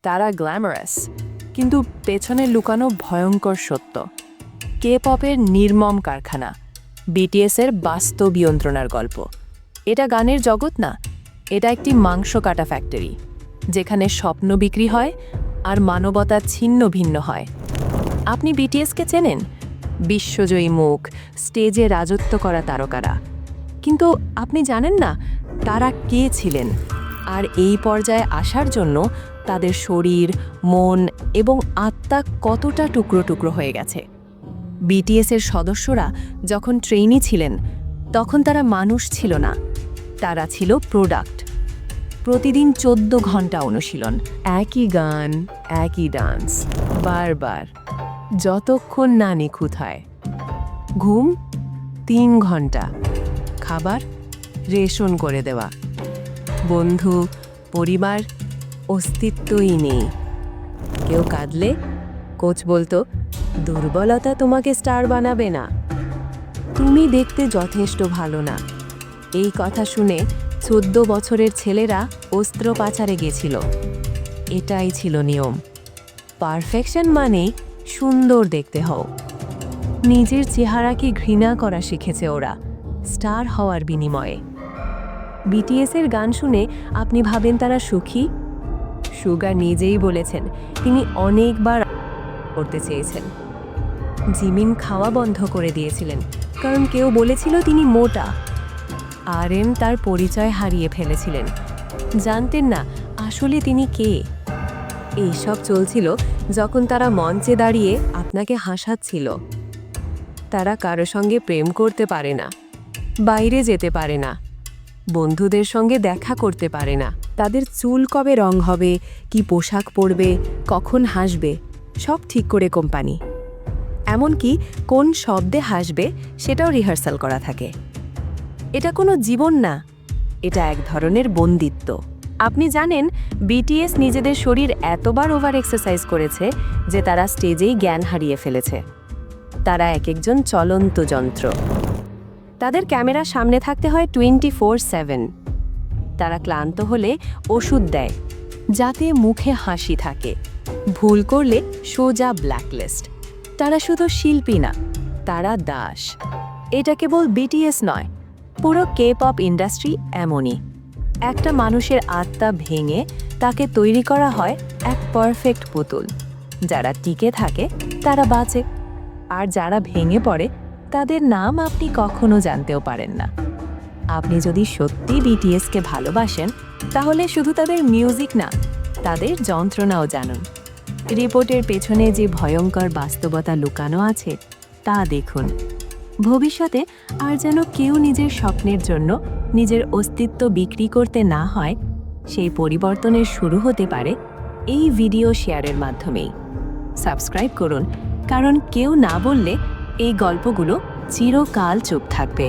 তারা গ্ল্যামারাস, কিন্তু পেছনে লুকানো ভয়ঙ্কর সত্য। কে পপের নির্মম কারখানা, বিটিএসের বাস্তব যন্ত্রণার গল্প। এটা গানের জগৎ না, এটা একটি মাংস কাটা ফ্যাক্টরি, যেখানে স্বপ্ন বিক্রি হয় আর মানবতা ছিন্ন ভিন্ন হয়। আপনি বিটিএসকে চেনেন, বিশ্বজয়ী মুখ, স্টেজে রাজত্ব করা তারকারা, কিন্তু আপনি জানেন না তারা কে ছিলেন, আর এই পর্যায়ে আসার জন্য তাদের শরীর, মন এবং আত্মা কতটা টুকরো টুকরো হয়ে গেছে। বিটিএসের সদস্যরা যখন ট্রেইনি ছিলেন, তখন তারা মানুষ ছিল না, তারা ছিল প্রোডাক্ট। প্রতিদিন 14 ঘন্টা অনুশীলন, একই গান, একই ডান্স, বারবার, যতক্ষণ না নিখুঁত হয়। ঘুম 3 ঘন্টা, খাবার রেশন করে দেওয়া, বন্ধু, পরিবার অস্তিত্বই নেই। কেউ কাঁদলে কোচ বলতো, দুর্বলতা তোমাকে স্টার বানাবে না, তুমি দেখতে যথেষ্ট ভালো না। এই কথা শুনে 14 বছরের ছেলেরা অস্ত্র পাচারে গেছিল। এটাই ছিল নিয়ম। পারফেকশন মানে সুন্দর দেখতে হও। নিজের চেহারাকে ঘৃণা করা শিখেছে ওরা, স্টার হওয়ার বিনিময়ে। বিটিএসের গান শুনে আপনি ভাবেন তারা সুখী? সুগার নিজেই বলেছেন তিনি অনেকবার করতে চেয়েছেন। জিমিন খাওয়া বন্ধ করে দিয়েছিলেন, কারণ কেউ বলেছিল তিনি মোটা। আরএম তার পরিচয় হারিয়ে ফেলেছিলেন, জানতেন না আসলে তিনি কে। এইসব চলছিল যখন তারা মঞ্চে দাঁড়িয়ে আপনাকে হাসাচ্ছিল। তারা কারো সঙ্গে প্রেম করতে পারে না, বাইরে যেতে পারে না, বন্ধুদের সঙ্গে দেখা করতে পারে না। তাদের চুল কবে রং হবে, কি পোশাক পরবে, কখন হাসবে, সব ঠিক করে কোম্পানি। এমনকি কোন শব্দে হাসবে সেটাও রিহার্সাল করা থাকে। এটা কোনো জীবন না, এটা এক ধরনের বন্দিত্ব। আপনি জানেন বিটিএস নিজেদের শরীর এতবার ওভার এক্সারসাইজ করেছে যে তারা স্টেজেই জ্ঞান হারিয়ে ফেলেছে। তারা এক একজন চলন্ত যন্ত্র। তাদের ক্যামেরার সামনে থাকতে হয় 24/7। তারা ক্লান্ত হলে ওষুধ দেয় যাতে মুখে হাসি থাকে। ভুল করলে সোজা ব্ল্যাকলিস্ট। তারা শুধু শিল্পী না, তারা দাস। এটা কেবল বিটিএস নয়, পুরো কে পপ ইন্ডাস্ট্রি এমনই। একটা মানুষের আত্মা ভেঙে তাকে তৈরি করা হয় এক পারফেক্ট পুতুল। যারা টিকে থাকে তারা বাঁচে, আর যারা ভেঙে পড়ে তাদের নাম আপনি কখনো জানতেও পারেন না। আপনি যদি সত্যি বিটিএসকে ভালোবাসেন, তাহলে শুধু তাদের মিউজিক না, তাদের যন্ত্রণাও জানুন। রিপোর্টের পেছনে যে ভয়ঙ্কর বাস্তবতা লুকানো আছে তা দেখুন। ভবিষ্যতে আর যেন কেউ নিজের স্বপ্নের জন্য নিজের অস্তিত্ব বিক্রি করতে না হয়, সেই পরিবর্তনের শুরু হতে পারে এই ভিডিও শেয়ারের মাধ্যমেই। সাবস্ক্রাইব করুন, কারণ কেউ না বললে এই গল্পগুলো চিরকাল চুপ থাকবে।